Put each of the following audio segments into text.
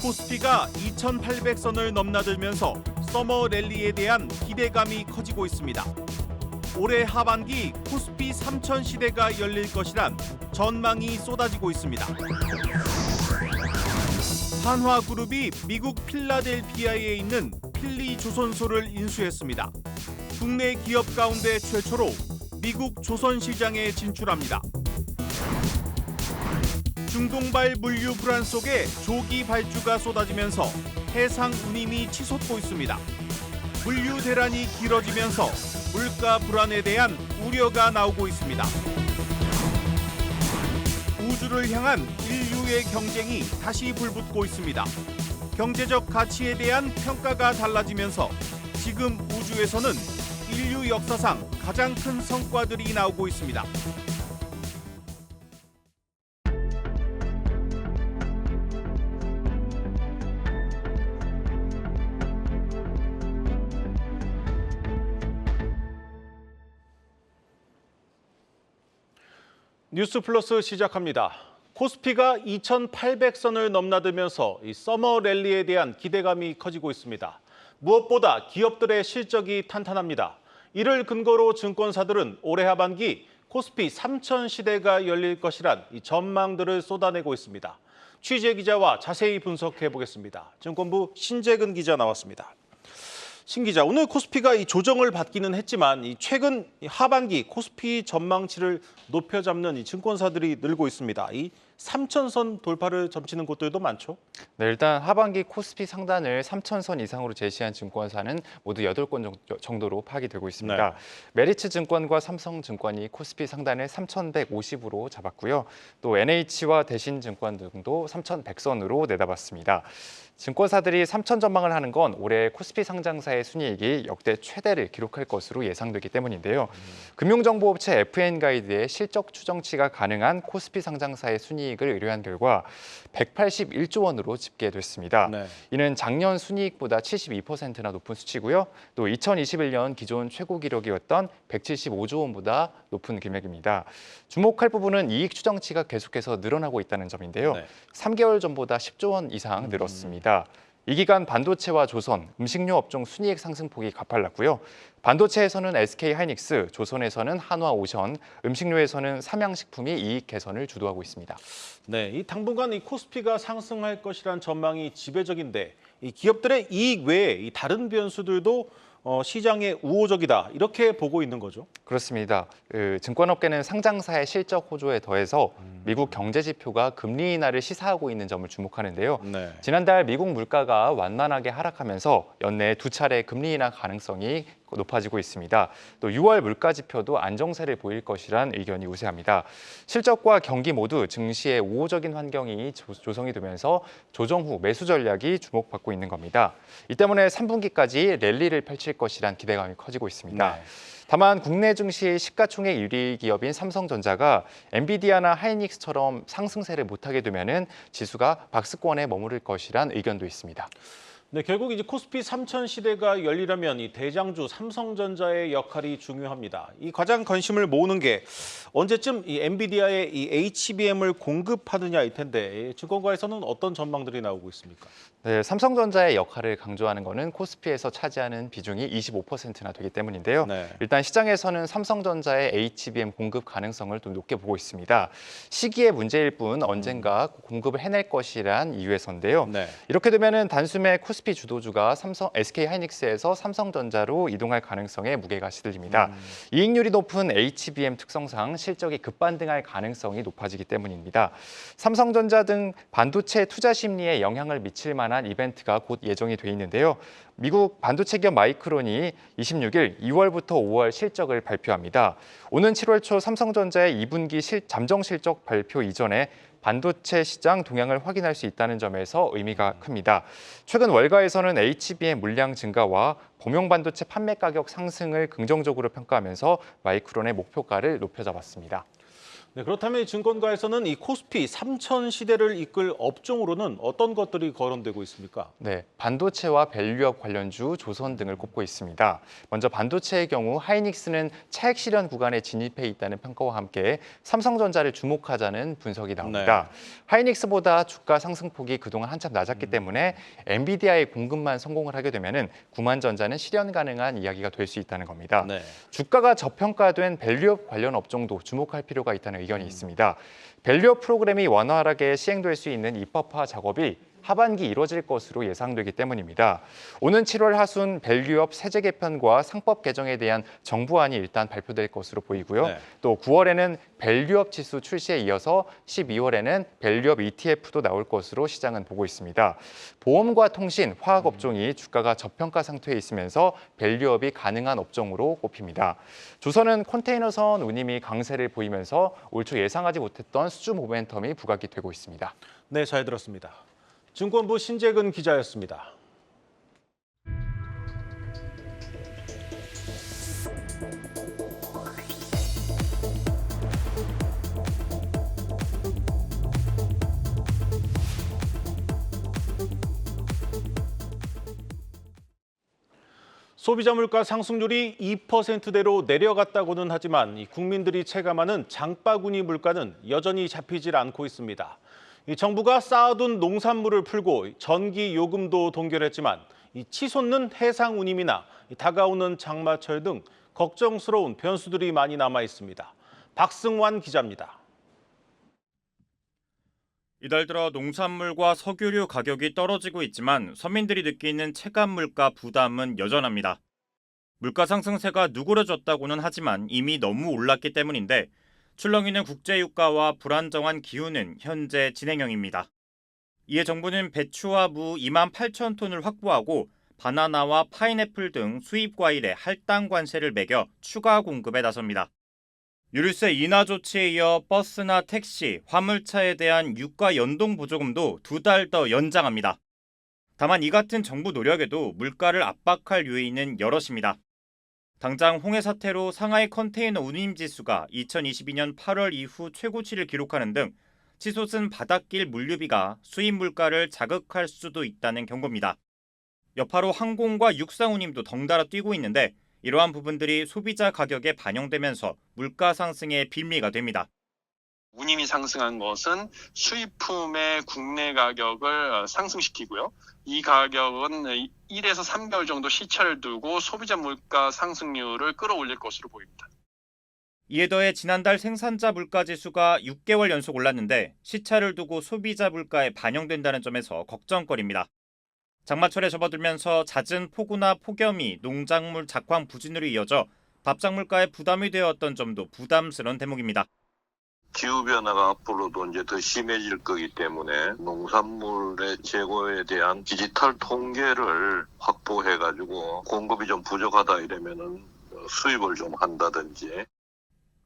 코스피가 2,800선을 넘나들면서 서머 랠리에 대한 기대감이 커지고 있습니다. 올해 하반기 코스피 3,000 시대가 열릴 것이란 전망이 쏟아지고 있습니다. 한화그룹이 미국 필라델피아에 있는 필리조선소를 인수했습니다. 국내 기업 가운데 최초로 미국 조선시장에 진출합니다. 중동발 물류 불안 속에 조기 발주가 쏟아지면서 해상 운임이 치솟고 있습니다. 물류 대란이 길어지면서 물가 불안에 대한 우려가 나오고 있습니다. 우주를 향한 인류의 경쟁이 다시 불붙고 있습니다. 경제적 가치에 대한 평가가 달라지면서 지금 우주에서는 인류 역사상 가장 큰 성과들이 나오고 있습니다. 뉴스 플러스 시작합니다. 코스피가 2,800선을 넘나들면서 이 서머 랠리에 대한 기대감이 커지고 있습니다. 무엇보다 기업들의 실적이 탄탄합니다. 이를 근거로 증권사들은 올해 하반기 코스피 3,000 시대가 열릴 것이란 이 전망들을 쏟아내고 있습니다. 취재 기자와 자세히 분석해 보겠습니다. 증권부 신재근 기자 나왔습니다. 신 기자, 오늘 코스피가 이 조정을 받기는 했지만 이 최근 하반기 코스피 전망치를 높여잡는 이 증권사들이 늘고 있습니다. 이 3,000선 돌파를 점치는 곳들도 많죠? 네, 일단 하반기 코스피 상단을 3,000선 이상으로 제시한 증권사는 모두 8건 정도로 파악이 되고 있습니다. 네. 메리츠 증권과 삼성증권이 코스피 상단을 3,150으로 잡았고요. 또 NH와 대신증권 등도 3,100선으로 내다봤습니다. 증권사들이 3,000 전망을 하는 건 올해 코스피 상장사의 순이익이 역대 최대를 기록할 것으로 예상되기 때문인데요. 금융정보업체 FN가이드의 실적 추정치가 가능한 코스피 상장사의 순이익을 의뢰한 결과 181조 원으로 집계됐습니다. 네. 이는 작년 순이익보다 72%나 높은 수치고요. 또 2021년 기존 최고 기록이었던 175조 원보다 높은 금액입니다. 주목할 부분은 이익 추정치가 계속해서 늘어나고 있다는 점인데요. 네. 3개월 전보다 10조 원 이상 늘었습니다. 이 기간 반도체와 조선, 음식료 업종 순이익 상승폭이 가팔랐고요. 반도체에서는 SK하이닉스, 조선에서는 한화오션, 음식료에서는 삼양식품이 이익 개선을 주도하고 있습니다. 네, 이 당분간 이 코스피가 상승할 것이란 전망이 지배적인데 이 기업들의 이익 외에 이 다른 변수들도 시장에 우호적이다 이렇게 보고 있는 거죠? 그렇습니다. 증권업계는 상장사의 실적 호조에 더해서 미국 경제 지표가 금리 인하를 시사하고 있는 점을 주목하는데요. 네. 지난달 미국 물가가 완만하게 하락하면서 연내 2차례 금리 인하 가능성이 높아지고 있습니다. 또 6월 물가 지표도 안정세를 보일 것이란 의견이 우세합니다. 실적과 경기 모두 증시의 우호적인 환경이 조성이 되면서 조정 후 매수 전략이 주목받고 있는 겁니다. 이 때문에 3분기까지 랠리를 펼칠 것이란 기대감이 커지고 있습니다. 네. 다만 국내 증시의 시가총액 1위 기업인 삼성전자가 엔비디아나 하이닉스처럼 상승세를 못하게 되면은 지수가 박스권에 머무를 것이란 의견도 있습니다. 네, 결국 이제 코스피 3,000 시대가 열리려면 이 대장주 삼성전자의 역할이 중요합니다. 이 가장 관심을 모으는 게 언제쯤 이 엔비디아의 이 HBM을 공급하느냐일 텐데 증권가에서는 어떤 전망들이 나오고 있습니까? 네, 삼성전자의 역할을 강조하는 것은 코스피에서 차지하는 비중이 25%나 되기 때문인데요. 네. 일단 시장에서는 삼성전자의 HBM 공급 가능성을 좀 높게 보고 있습니다. 시기의 문제일 뿐 언젠가 공급을 해낼 것이란 이유에서인데요. 네. 이렇게 되면은 단숨에 코스피 주도주가 SK하이닉스에서 삼성전자로 이동할 가능성에 무게가 실립니다. 이익률이 높은 HBM 특성상 실적이 급반등할 가능성이 높아지기 때문입니다. 삼성전자 등 반도체 투자 심리에 영향을 미칠 만한 이벤트가 곧 예정이 돼 있는데요. 미국 반도체 기업 마이크론이 26일 2월부터 5월 실적을 발표합니다. 오는 7월 초 삼성전자의 2분기 잠정 실적 발표 이전에 반도체 시장 동향을 확인할 수 있다는 점에서 의미가 큽니다. 최근 월가에서는 HBM 물량 증가와 범용 반도체 판매 가격 상승을 긍정적으로 평가하면서 마이크론의 목표가를 높여잡았습니다. 네, 그렇다면 이 증권가에서는 이 코스피 3000 시대를 이끌 업종으로는 어떤 것들이 거론되고 있습니까? 네, 반도체와 밸류업 관련주, 조선 등을 꼽고 있습니다. 먼저 반도체의 경우 하이닉스는 차액 실현 구간에 진입해 있다는 평가와 함께 삼성전자를 주목하자는 분석이 나옵니다. 하이닉스보다 주가 상승폭이 그동안 한참 낮았기 때문에 엔비디아의 공급만 성공을 하게 되면 구만전자는 실현 가능한 이야기가 될 수 있다는 겁니다. 네. 주가가 저평가된 밸류업 관련 업종도 주목할 필요가 있다는 의견이 있습니다. 밸류업 프로그램이 원활하게 시행될 수 있는 입법화 작업이 하반기 이뤄질 것으로 예상되기 때문입니다. 오는 7월 하순 밸류업 세제 개편과 상법 개정에 대한 정부안이 일단 발표될 것으로 보이고요. 네. 또 9월에는 밸류업 지수 출시에 이어서 12월에는 밸류업 ETF도 나올 것으로 시장은 보고 있습니다. 보험과 통신, 화학 업종이 주가가 저평가 상태에 있으면서 밸류업이 가능한 업종으로 꼽힙니다. 조선은 컨테이너선 운임이 강세를 보이면서 올 초 예상하지 못했던 수주 모멘텀이 부각이 되고 있습니다. 네, 잘 들었습니다. 증권부 신재근 기자였습니다. 소비자 물가 상승률이 2%대로 내려갔다고는 하지만 이 국민들이 체감하는 장바구니 물가는 여전히 잡히질 않고 있습니다. 이 정부가 쌓아둔 농산물을 풀고 전기 요금도 동결했지만 이 치솟는 해상 운임이나 다가오는 장마철 등 걱정스러운 변수들이 많이 남아 있습니다. 박승환 기자입니다. 이달 들어 농산물과 석유류 가격이 떨어지고 있지만 서민들이 느끼는 체감 물가 부담은 여전합니다. 물가 상승세가 누그러졌다고는 하지만 이미 너무 올랐기 때문인데 출렁이는 국제유가와 불안정한 기후는 현재 진행형입니다. 이에 정부는 배추와 무 28,000톤을 확보하고 바나나와 파인애플 등 수입 과일에 할당 관세를 매겨 추가 공급에 나섭니다. 유류세 인하 조치에 이어 버스나 택시, 화물차에 대한 유가 연동 보조금도 2달 더 연장합니다. 다만 이 같은 정부 노력에도 물가를 압박할 요인은 여럿입니다. 당장 홍해 사태로 상하이 컨테이너 운임 지수가 2022년 8월 이후 최고치를 기록하는 등 치솟은 바닷길 물류비가 수입 물가를 자극할 수도 있다는 경고입니다. 여파로 항공과 육상 운임도 덩달아 뛰고 있는데 이러한 부분들이 소비자 가격에 반영되면서 물가 상승의 빌미가 됩니다. 운임이 상승한 것은 수입품의 국내 가격을 상승시키고요. 이 가격은 1에서 3개월 정도 시차를 두고 소비자 물가 상승률을 끌어올릴 것으로 보입니다. 이에 더해 지난달 생산자 물가 지수가 6개월 연속 올랐는데 시차를 두고 소비자 물가에 반영된다는 점에서 걱정거리입니다. 장마철에 접어들면서 잦은 폭우나 폭염이 농작물 작황 부진으로 이어져 밥상 물가에 부담이 되었던 점도 부담스러운 대목입니다. 기후변화가 앞으로도 이제 더 심해질 거기 때문에 농산물의 재고에 대한 디지털 통계를 확보해가지고 공급이 좀 부족하다 이러면은 수입을 좀 한다든지.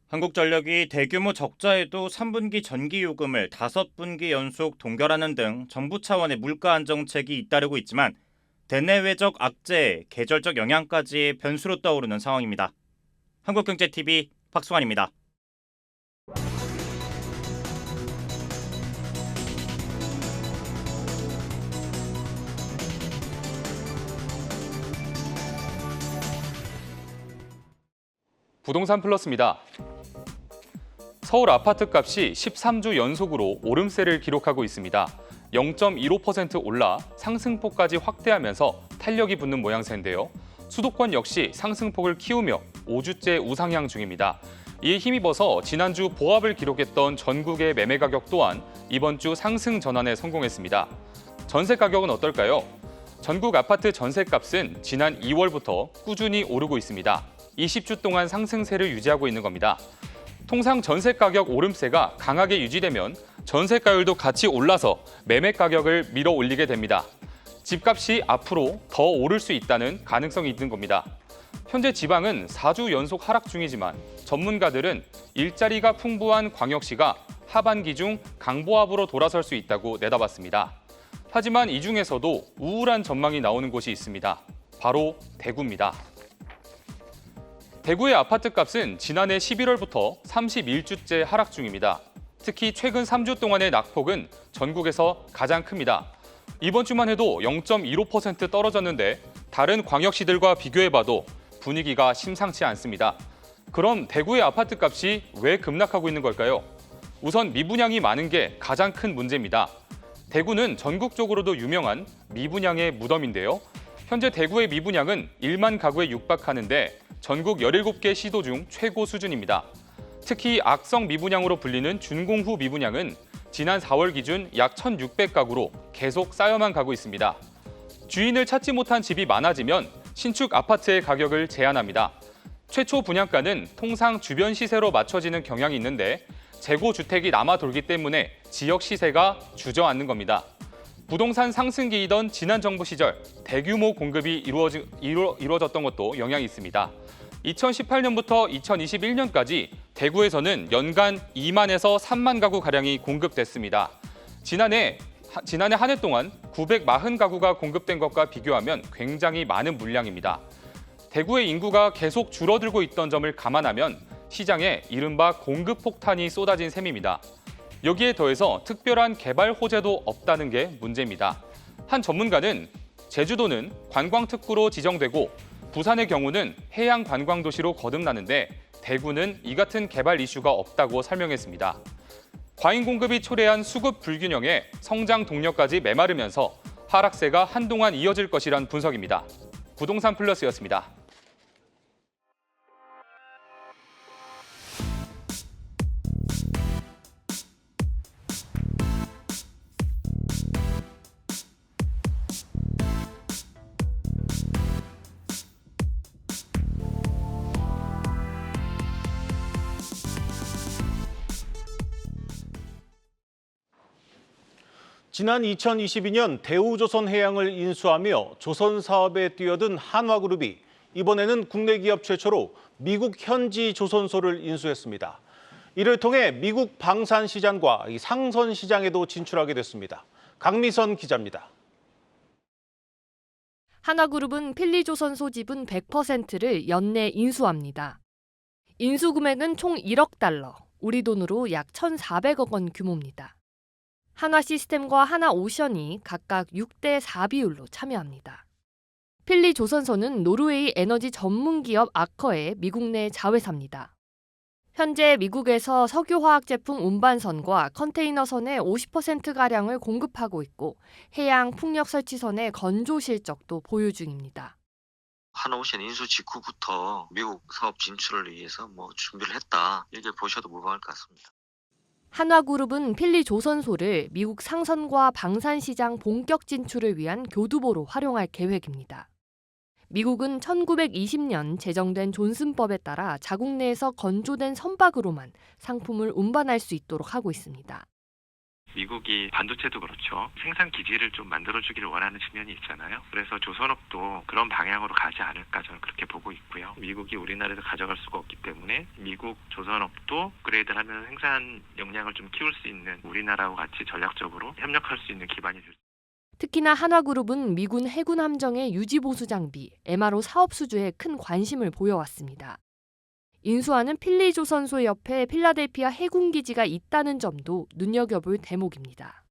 한국전력이 대규모 적자에도 3분기 전기요금을 5분기 연속 동결하는 등 정부 차원의 물가 안정책이 잇따르고 있지만 대내외적 악재에 계절적 영향까지 변수로 떠오르는 상황입니다. 한국경제TV 박승환입니다. 부동산 플러스입니다. 서울 아파트값이 13주 연속으로 오름세를 기록하고 있습니다. 0.15% 올라 상승폭까지 확대하면서 탄력이 붙는 모양새인데요. 수도권 역시 상승폭을 키우며 5주째 우상향 중입니다. 이에 힘입어서 지난주 보합을 기록했던 전국의 매매 가격 또한 이번 주 상승 전환에 성공했습니다. 전세 가격은 어떨까요? 전국 아파트 전세값은 지난 2월부터 꾸준히 오르고 있습니다. 20주 동안 상승세를 유지하고 있는 겁니다. 통상 전세 가격 오름세가 강하게 유지되면 전세가율도 같이 올라서 매매 가격을 밀어 올리게 됩니다. 집값이 앞으로 더 오를 수 있다는 가능성이 있는 겁니다. 현재 지방은 4주 연속 하락 중이지만 전문가들은 일자리가 풍부한 광역시가 하반기 중 강보합으로 돌아설 수 있다고 내다봤습니다. 하지만 이 중에서도 우울한 전망이 나오는 곳이 있습니다. 바로 대구입니다. 대구의 아파트 값은 지난해 11월부터 31주째 하락 중입니다. 특히 최근 3주 동안의 낙폭은 전국에서 가장 큽니다. 이번 주만 해도 0.15% 떨어졌는데 다른 광역시들과 비교해봐도 분위기가 심상치 않습니다. 그럼 대구의 아파트 값이 왜 급락하고 있는 걸까요? 우선 미분양이 많은 게 가장 큰 문제입니다. 대구는 전국적으로도 유명한 미분양의 무덤인데요. 현재 대구의 미분양은 1만 가구에 육박하는데 전국 17개 시도 중 최고 수준입니다. 특히 악성 미분양으로 불리는 준공후 미분양은 지난 4월 기준 약 1,600가구로 계속 쌓여만 가고 있습니다. 주인을 찾지 못한 집이 많아지면 신축 아파트의 가격을 제한합니다. 최초 분양가는 통상 주변 시세로 맞춰지는 경향이 있는데 재고 주택이 남아 돌기 때문에 지역 시세가 주저앉는 겁니다. 부동산 상승기이던 지난 정부 시절 대규모 공급이 이루어졌던 것도 영향이 있습니다. 2018년부터 2021년까지 대구에서는 연간 2만에서 3만 가구 가량이 공급됐습니다. 지난해 한 해 동안 940가구가 공급된 것과 비교하면 굉장히 많은 물량입니다. 대구의 인구가 계속 줄어들고 있던 점을 감안하면 시장에 이른바 공급 폭탄이 쏟아진 셈입니다. 여기에 더해서 특별한 개발 호재도 없다는 게 문제입니다. 한 전문가는 제주도는 관광특구로 지정되고 부산의 경우는 해양 관광 도시로 거듭나는데 대구는 이 같은 개발 이슈가 없다고 설명했습니다. 과잉 공급이 초래한 수급 불균형에 성장 동력까지 메마르면서 하락세가 한동안 이어질 것이란 분석입니다. 부동산 플러스였습니다. 지난 2022년 대우조선해양을 인수하며 조선 사업에 뛰어든 한화그룹이 이번에는 국내 기업 최초로 미국 현지 조선소를 인수했습니다. 이를 통해 미국 방산시장과 상선시장에도 진출하게 됐습니다. 강미선 기자입니다. 한화그룹은 필리조선소 지분 100%를 연내 인수합니다. 인수 금액은 총 1억 달러, 우리 돈으로 약 1,400억 원 규모입니다. 한화시스템과 한화오션이 각각 6대4 비율로 참여합니다. 필리조선소는 노르웨이 에너지 전문 기업 아커의 미국 내 자회사입니다. 현재 미국에서 석유화학 제품 운반선과 컨테이너선의 50%가량을 공급하고 있고 해양 풍력 설치선의 건조 실적도 보유 중입니다. 한화오션 인수 직후부터 미국 사업 진출을 위해서 준비를 했다. 이렇게 보셔도 무방할 것 같습니다. 한화그룹은 필리조선소를 미국 상선과 방산시장 본격 진출을 위한 교두보로 활용할 계획입니다. 미국은 1920년 제정된 존슨법에 따라 자국 내에서 건조된 선박으로만 상품을 운반할 수 있도록 하고 있습니다. 미국이 반도체도 그렇죠. 생산 기지를 좀 만들어주기를 원하는 측면이 있잖아요. 그래서 조선업도 그런 방향으로 가지 않을까 저는 그렇게 보고 있고요. 미국이 우리나라에서 가져갈 수가 없기 때문에 미국 조선업도 업그레이드를 하면 생산 역량을 좀 키울 수 있는 우리나라와 같이 전략적으로 협력할 수 있는 기반이 될 수 있습니다. 특히나 한화그룹은 미군 해군 함정의 유지보수 장비, MRO 사업 수주에 큰 관심을 보여왔습니다. 인수하는 필리조선소 옆에 필라델피아 해군기지가 있다는 점도 눈여겨볼 대목입니다.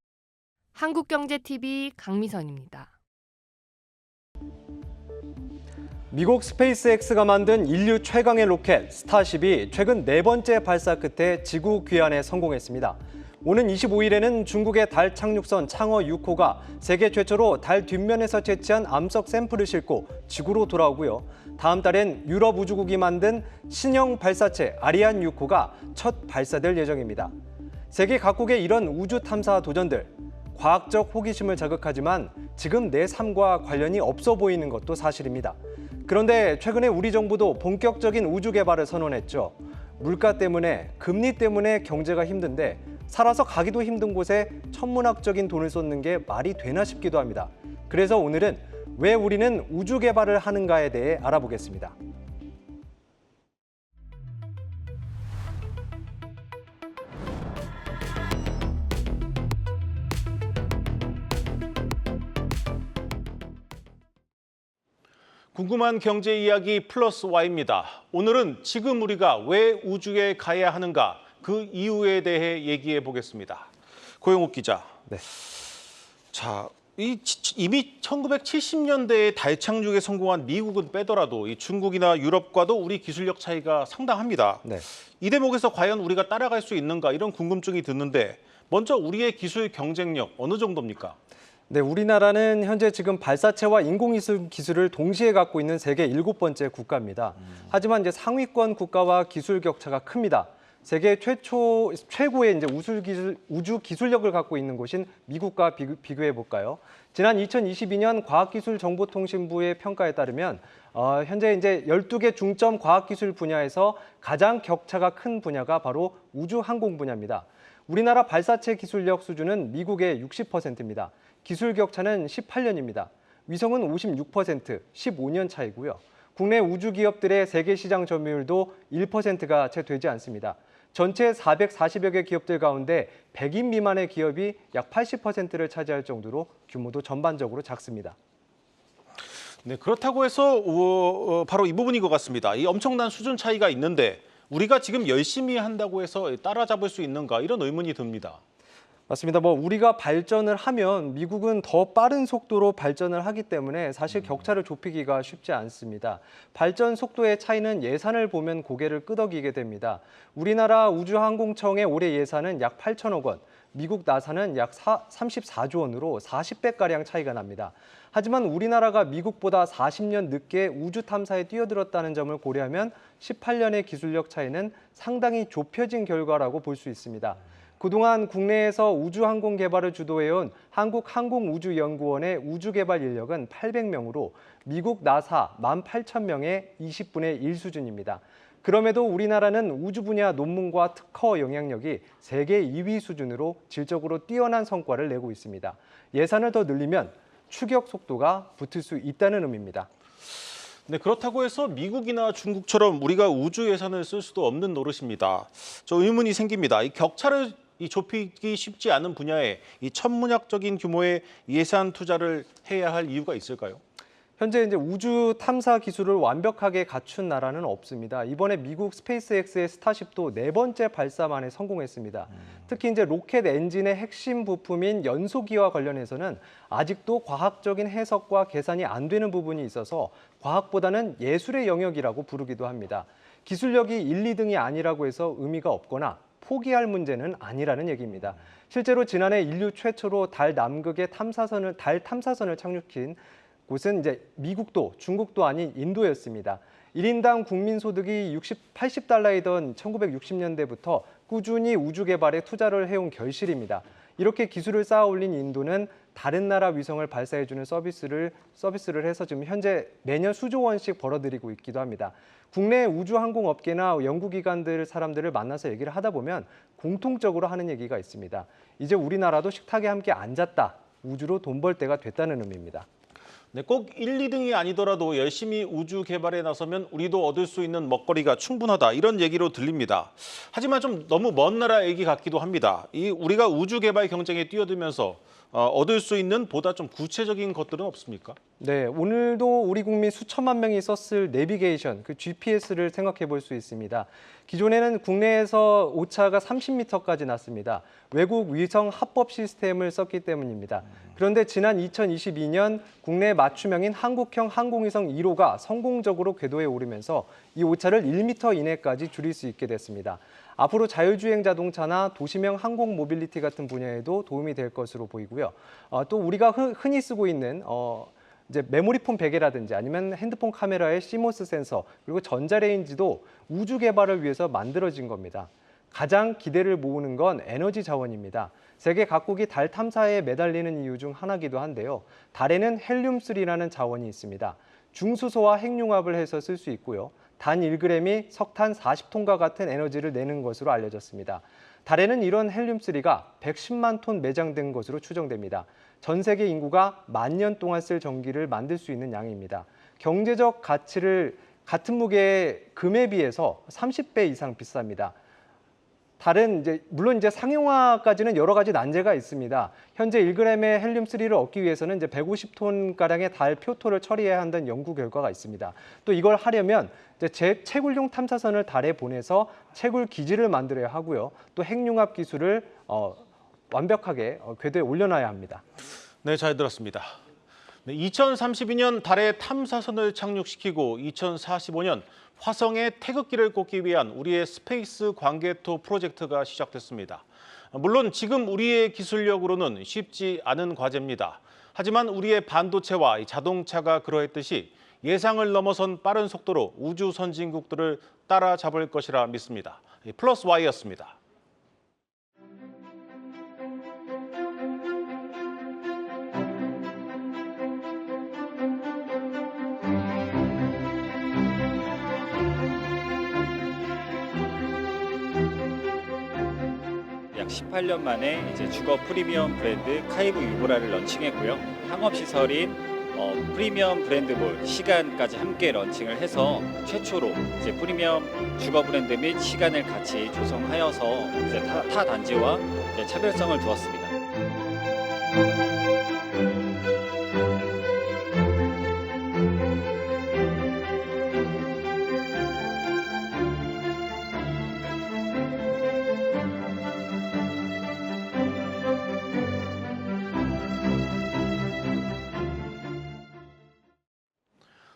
한국경제TV 강미선입니다. 미국 스페이스X가 만든 인류 최강의 로켓 스타쉽이 최근 4번째 발사 끝에 지구 귀환에 성공했습니다. 오는 25일에는 중국의 달 착륙선 창어 6호가 세계 최초로 달 뒷면에서 채취한 암석 샘플을 싣고 지구로 돌아오고요. 다음 달엔 유럽 우주국이 만든 신형 발사체 아리안 6호가 첫 발사될 예정입니다. 세계 각국의 이런 우주 탐사 도전들, 과학적 호기심을 자극하지만 지금 내 삶과 관련이 없어 보이는 것도 사실입니다. 그런데 최근에 우리 정부도 본격적인 우주 개발을 선언했죠. 물가 때문에, 금리 때문에 경제가 힘든데 살아서 가기도 힘든 곳에 천문학적인 돈을 쏟는 게 말이 되나 싶기도 합니다. 그래서 오늘은 왜 우리는 우주 개발을 하는가에 대해 알아보겠습니다. 궁금한 경제 이야기 플러스 Y입니다. 오늘은 지금 우리가 왜 우주에 가야 하는가 그 이유에 대해 얘기해 보겠습니다. 고영욱 기자. 네. 자, 이미 1970년대에 달 착륙에 성공한 미국은 빼더라도 이 중국이나 유럽과도 우리 기술력 차이가 상당합니다. 네. 이 대목에서 과연 우리가 따라갈 수 있는가 이런 궁금증이 드는데 먼저 우리의 기술 경쟁력 어느 정도입니까? 네, 우리나라는 현재 지금 발사체와 인공위성 기술을 동시에 갖고 있는 세계 7번째 국가입니다. 하지만 이제 상위권 국가와 기술 격차가 큽니다. 세계 최고의 이제 우주 기술력을 갖고 있는 곳인 미국과 비교해 볼까요? 지난 2022년 과학기술정보통신부의 평가에 따르면 현재 이제 12개 중점 과학기술 분야에서 가장 격차가 큰 분야가 바로 우주항공 분야입니다. 우리나라 발사체 기술력 수준은 미국의 60%입니다. 기술 격차는 18년입니다. 위성은 56%, 15년 차이고요. 국내 우주 기업들의 세계 시장 점유율도 1%가 채 되지 않습니다. 전체 440여 개 기업들 가운데 100인 미만의 기업이 약 80%를 차지할 정도로 규모도 전반적으로 작습니다. 네, 그렇다고 해서 바로 이 부분인 것 같습니다. 이 엄청난 수준 차이가 있는데 우리가 지금 열심히 한다고 해서 따라잡을 수 있는가 이런 의문이 듭니다. 맞습니다. 우리가 발전을 하면 미국은 더 빠른 속도로 발전을 하기 때문에 사실 격차를 좁히기가 쉽지 않습니다. 발전 속도의 차이는 예산을 보면 고개를 끄덕이게 됩니다. 우리나라 우주항공청의 올해 예산은 약 8천억 원, 미국 나사는 약 34조 원으로 40배가량 차이가 납니다. 하지만 우리나라가 미국보다 40년 늦게 우주 탐사에 뛰어들었다는 점을 고려하면 18년의 기술력 차이는 상당히 좁혀진 결과라고 볼 수 있습니다. 그동안 국내에서 우주항공 개발을 주도해온 한국항공우주연구원의 우주개발 인력은 800명으로 미국 나사 18,000명의 20분의 1 수준입니다. 그럼에도 우리나라는 우주 분야 논문과 특허 영향력이 세계 2위 수준으로 질적으로 뛰어난 성과를 내고 있습니다. 예산을 더 늘리면 추격 속도가 붙을 수 있다는 의미입니다. 네, 그렇다고 해서 미국이나 중국처럼 우리가 우주 예산을 쓸 수도 없는 노릇입니다. 저 의문이 생깁니다. 이 격차를 좁히기 쉽지 않은 분야에 이 천문학적인 규모의 예산 투자를 해야 할 이유가 있을까요? 현재 이제 우주 탐사 기술을 완벽하게 갖춘 나라는 없습니다. 이번에 미국 스페이스X의 스타쉽도 4번째 발사만에 성공했습니다. 특히 이제 로켓 엔진의 핵심 부품인 연소기와 관련해서는 아직도 과학적인 해석과 계산이 안 되는 부분이 있어서 과학보다는 예술의 영역이라고 부르기도 합니다. 기술력이 1, 2등이 아니라고 해서 의미가 없거나 포기할 문제는 아니라는 얘기입니다. 실제로 지난해 인류 최초로 달 남극에 달 탐사선을 착륙한 곳은 이제 미국도 중국도 아닌 인도였습니다. 1인당 국민 소득이 80달러이던 1960년대부터 꾸준히 우주 개발에 투자를 해온 결실입니다. 이렇게 기술을 쌓아 올린 인도는 다른 나라 위성을 발사해주는 서비스를 해서 지금 현재 매년 수조 원씩 벌어들이고 있기도 합니다. 국내 우주항공업계나 연구기관들 사람들을 만나서 얘기를 하다 보면 공통적으로 하는 얘기가 있습니다. 이제 우리나라도 식탁에 함께 앉았다. 우주로 돈 벌 때가 됐다는 의미입니다. 네, 꼭 1, 2등이 아니더라도 열심히 우주 개발에 나서면 우리도 얻을 수 있는 먹거리가 충분하다 이런 얘기로 들립니다. 하지만 좀 너무 먼 나라 얘기 같기도 합니다. 우리가 우주 개발 경쟁에 뛰어들면서 얻을 수 있는 보다 좀 구체적인 것들은 없습니까? 네, 오늘도 우리 국민 수천만 명이 썼을 내비게이션, 그 GPS를 생각해 볼 수 있습니다. 기존에는 국내에서 오차가 30m까지 났습니다. 외국 위성 합법 시스템을 썼기 때문입니다. 그런데 지난 2022년 국내 맞춤형인 한국형 항공위성 1호가 성공적으로 궤도에 오르면서 이 오차를 1m 이내까지 줄일 수 있게 됐습니다. 앞으로 자율주행 자동차나 도시명 항공 모빌리티 같은 분야에도 도움이 될 것으로 보이고요. 또 우리가 흔히 쓰고 있는 이제 메모리폼 베개라든지 아니면 핸드폰 카메라의 시모스 센서 그리고 전자레인지도 우주 개발을 위해서 만들어진 겁니다. 가장 기대를 모으는 건 에너지 자원입니다. 세계 각국이 달 탐사에 매달리는 이유 중 하나이기도 한데요. 달에는 헬륨-3라는 자원이 있습니다. 중수소와 핵융합을 해서 쓸 수 있고요. 단 1g이 석탄 40톤과 같은 에너지를 내는 것으로 알려졌습니다. 달에는 이런 헬륨-3가 110만 톤 매장된 것으로 추정됩니다. 전 세계 인구가 10,000년 동안 쓸 전기를 만들 수 있는 양입니다. 경제적 가치를 같은 무게의 금에 비해서 30배 이상 비쌉니다. 물론 이제 상용화까지는 여러 가지 난제가 있습니다. 현재 1g의 헬륨3를 얻기 위해서는 이제 150톤가량의 달 표토를 처리해야 한다는 연구 결과가 있습니다. 또 이걸 하려면 이제 채굴용 탐사선을 달에 보내서 채굴 기지를 만들어야 하고요. 또 핵융합 기술을 완벽하게 궤도에 올려놔야 합니다. 네, 잘 들었습니다. 2032년 달에 탐사선을 착륙시키고 2045년 화성에 태극기를 꽂기 위한 우리의 스페이스 광개토 프로젝트가 시작됐습니다. 물론 지금 우리의 기술력으로는 쉽지 않은 과제입니다. 하지만 우리의 반도체와 자동차가 그러했듯이 예상을 넘어선 빠른 속도로 우주 선진국들을 따라잡을 것이라 믿습니다. 플러스 Y였습니다. 약 18년 만에 이제 주거 프리미엄 브랜드 카이브 유보라를 런칭했고요. 상업 시설인 프리미엄 브랜드몰 시간까지 함께 런칭을 해서 최초로 이제 프리미엄 주거 브랜드 및 시간을 같이 조성하여서 이제 타 단지와 이제 차별성을 두었습니다.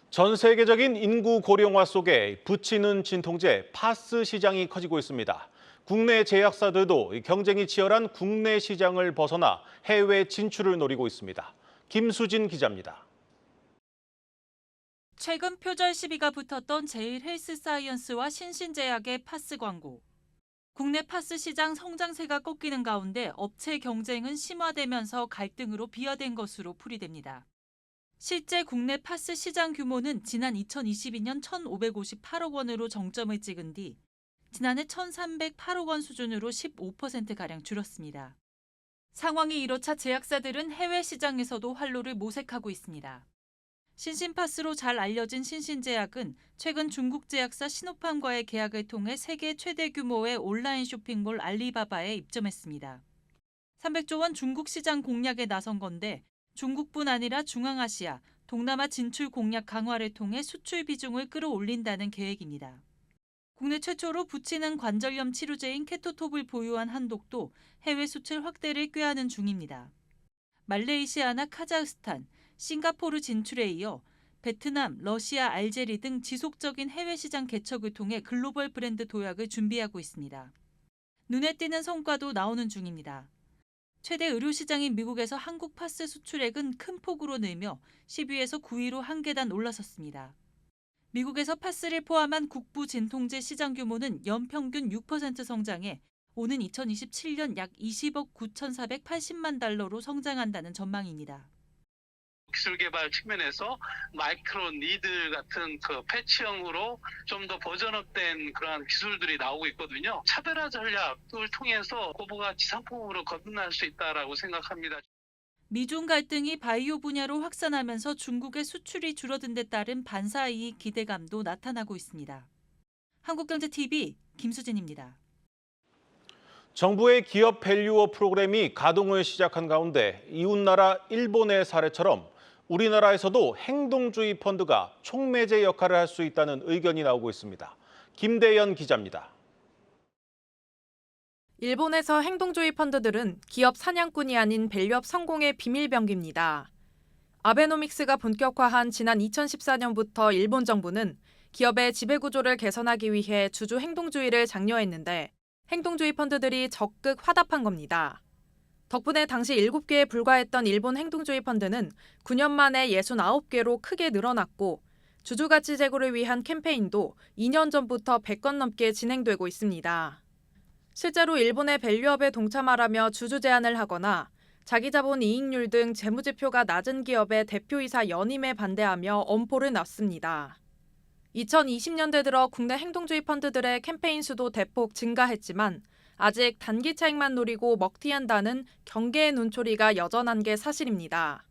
전 세계적인 인구 고령화 속에 부치는 진통제 파스 시장이 커지고 있습니다. 국내 제약사들도 경쟁이 치열한 국내 시장을 벗어나 해외 진출을 노리고 있습니다. 김수진 기자입니다. 최근 표절 시비가 붙었던 제일헬스사이언스와 신신제약의 파스 광고. 국내 파스 시장 성장세가 꺾이는 가운데 업체 경쟁은 심화되면서 갈등으로 비화된 것으로 풀이됩니다. 실제 국내 파스 시장 규모는 지난 2022년 1,558억 원으로 정점을 찍은 뒤 지난해 1,308억 원 수준으로 15%가량 줄었습니다. 상황이 이렇자 제약사들은 해외 시장에서도 활로를 모색하고 있습니다. 신신파스로 잘 알려진 신신제약은 최근 중국 제약사 시노팜과의 계약을 통해 세계 최대 규모의 온라인 쇼핑몰 알리바바에 입점했습니다. 300조 원 중국 시장 공략에 나선 건데 중국뿐 아니라 중앙아시아, 동남아 진출 공략 강화를 통해 수출 비중을 끌어올린다는 계획입니다. 국내 최초로 부치는 관절염 치료제인 케토톱을 보유한 한독도 해외 수출 확대를 꾀하는 중입니다. 말레이시아나 카자흐스탄, 싱가포르 진출에 이어 베트남, 러시아, 알제리 등 지속적인 해외 시장 개척을 통해 글로벌 브랜드 도약을 준비하고 있습니다. 눈에 띄는 성과도 나오는 중입니다. 최대 의료시장인 미국에서 한국 파스 수출액은 큰 폭으로 늘며 10위에서 9위로 한 계단 올라섰습니다. 미국에서 파스를 포함한 국부 진통제 시장 규모는 연평균 6% 성장해 오는 2027년 약 20억 9,480만 달러로 성장한다는 전망입니다. 기술 개발 측면에서 마이크로 니들 같은 그 패치형으로 좀 더 버전업된 그러한 기술들이 나오고 있거든요. 차별화 전략을 통해서 고부가치 상품으로 거듭날 수 있다라고 생각합니다. 미중 갈등이 바이오 분야로 확산하면서 중국의 수출이 줄어든 데 따른 반사이익 기대감도 나타나고 있습니다. 한국경제TV 김수진입니다. 정부의 기업 밸류업 프로그램이 가동을 시작한 가운데 이웃나라 일본의 사례처럼 우리나라에서도 행동주의 펀드가 촉매제 역할을 할 수 있다는 의견이 나오고 있습니다. 김대연 기자입니다. 일본에서 행동주의 펀드들은 기업 사냥꾼이 아닌 밸류업 성공의 비밀병기입니다. 아베노믹스가 본격화한 지난 2014년부터 일본 정부는 기업의 지배구조를 개선하기 위해 주주 행동주의를 장려했는데 행동주의 펀드들이 적극 화답한 겁니다. 덕분에 당시 7개에 불과했던 일본 행동주의 펀드는 9년 만에 69개로 크게 늘어났고 주주가치 제고를 위한 캠페인도 2년 전부터 100건 넘게 진행되고 있습니다. 실제로 일본의 밸류업에 동참하라며 주주 제한을 하거나 자기자본 이익률 등 재무지표가 낮은 기업의 대표이사 연임에 반대하며 엄포를 놨습니다. 2020년대 들어 국내 행동주의 펀드들의 캠페인 수도 대폭 증가했지만 아직 단기 차익만 노리고 먹튀한다는 경계의 눈초리가 여전한 게 사실입니다.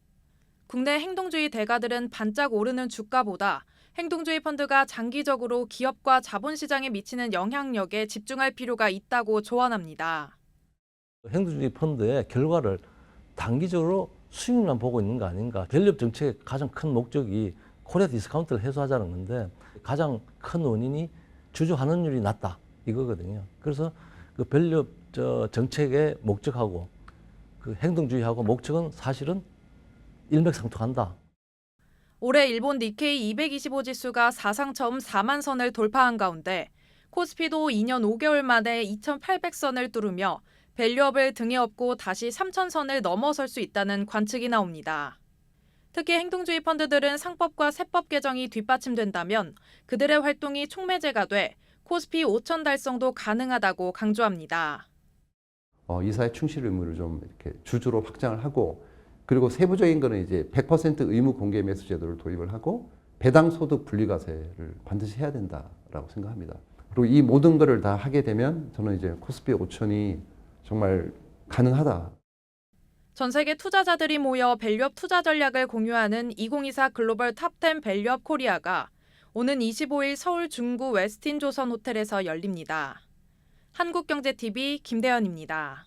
국내 행동주의 대가들은 반짝 오르는 주가보다 행동주의 펀드가 장기적으로 기업과 자본시장에 미치는 영향력에 집중할 필요가 있다고 조언합니다. 행동주의 펀드의 결과를 단기적으로 수익만 보고 있는 거 아닌가. 밸류업 정책의 가장 큰 목적이 코리아 디스카운트를 해소하자는 건데 가장 큰 원인이 주주 환원율이 낮다 이거거든요. 그래서 그 밸류업 정책의 목적하고 그 행동주의하고 목적은 사실은 일맥상통한다. 올해 일본 니케이 225 지수가 사상 처음 4만 선을 돌파한 가운데 코스피도 2년 5개월 만에 2,800선을 뚫으며 밸류업을 등에 업고 다시 3,000선을 넘어설 수 있다는 관측이 나옵니다. 특히 행동주의 펀드들은 상법과 세법 개정이 뒷받침된다면 그들의 활동이 촉매제가 돼 코스피 5,000 달성도 가능하다고 강조합니다. 이사의 충실 의무를 좀 이렇게 주주로 확장을 하고 그리고 세부적인 거는 이제 100% 의무 공개 매수 제도를 도입을 하고 배당 소득 분리과세를 반드시 해야 된다라고 생각합니다. 그리고 이 모든 거를 다 하게 되면 저는 이제 코스피 5,000이 정말 가능하다. 전 세계 투자자들이 모여 밸류업 투자 전략을 공유하는 2024 글로벌 탑10 밸류업 코리아가 오는 25일 서울 중구 웨스틴 조선 호텔에서 열립니다. 한국경제TV 김대현입니다.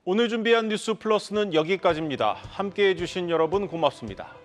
오늘 준비한 뉴스 플러스는 여기까지입니다. 함께해 주신 여러분 고맙습니다.